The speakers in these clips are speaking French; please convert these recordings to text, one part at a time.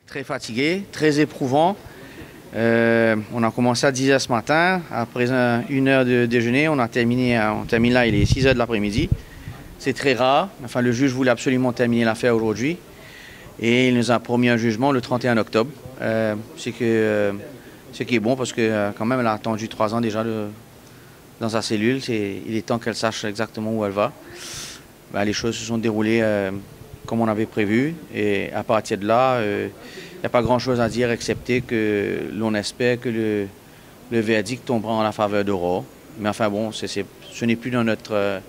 Très fatigué, très éprouvant. On a commencé à 10 h ce matin. Après une heure de déjeuner, on termine là, il est 6 h de l'après-midi. C'est très rare. Enfin, le juge voulait absolument terminer l'affaire aujourd'hui. Et il nous a promis un jugement le 31 octobre. Ce qui est bon parce que quand même, elle a attendu 3 ans déjà dans sa cellule. Il est temps qu'elle sache exactement où elle va. Les choses se sont déroulées comme on avait prévu. Et à partir de là, il n'y a pas grand-chose à dire excepté que l'on espère que le verdict tombera en la faveur d'Aurore. Mais enfin bon, ce n'est plus entre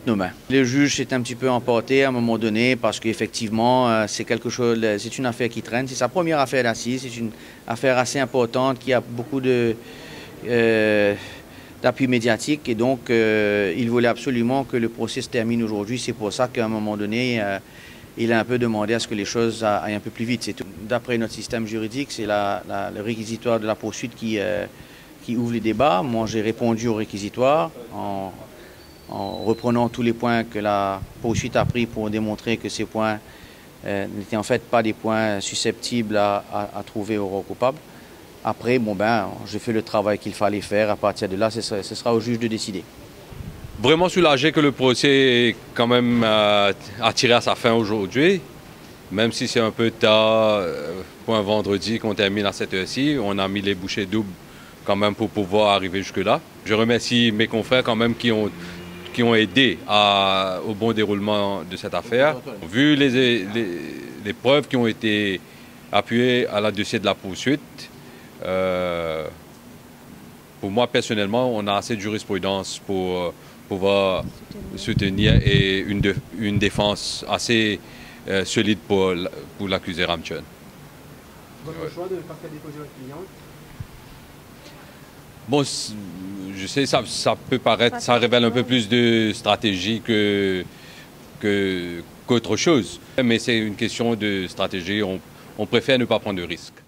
nos mains. Le juge s'est un petit peu emporté à un moment donné parce qu'effectivement, c'est une affaire qui traîne. C'est sa première affaire d'assises. C'est une affaire assez importante qui a beaucoup d'appui médiatique et donc il voulait absolument que le procès se termine aujourd'hui. C'est pour ça qu'à un moment donné, il a un peu demandé à ce que les choses aillent un peu plus vite. D'après notre système juridique, c'est le réquisitoire de la poursuite qui ouvre les débats. Moi, j'ai répondu au réquisitoire en reprenant tous les points que la poursuite a pris pour démontrer que ces points n'étaient en fait pas des points susceptibles à trouver Aurore coupable. Après, j'ai fait le travail qu'il fallait faire. À partir de là, ce sera au juge de décider. Vraiment soulagé que le procès est quand même tiré à sa fin aujourd'hui. Même si c'est un peu tard, pour un vendredi qu'on termine à cette heure-ci, on a mis les bouchées doubles quand même pour pouvoir arriver jusque-là. Je remercie mes confrères quand même qui ont aidé au bon déroulement de cette affaire. Vu les preuves qui ont été appuyées à la dossier de la poursuite, pour moi personnellement, on a assez de jurisprudence pour pouvoir soutenir et une défense assez solide pour l'accusé Ramchun. Votre choix de ne pas faire déposer votre cliente? Bon, je sais, ça peut paraître, ça révèle un peu plus de stratégie qu'autre chose. Mais c'est une question de stratégie, on préfère ne pas prendre de risques.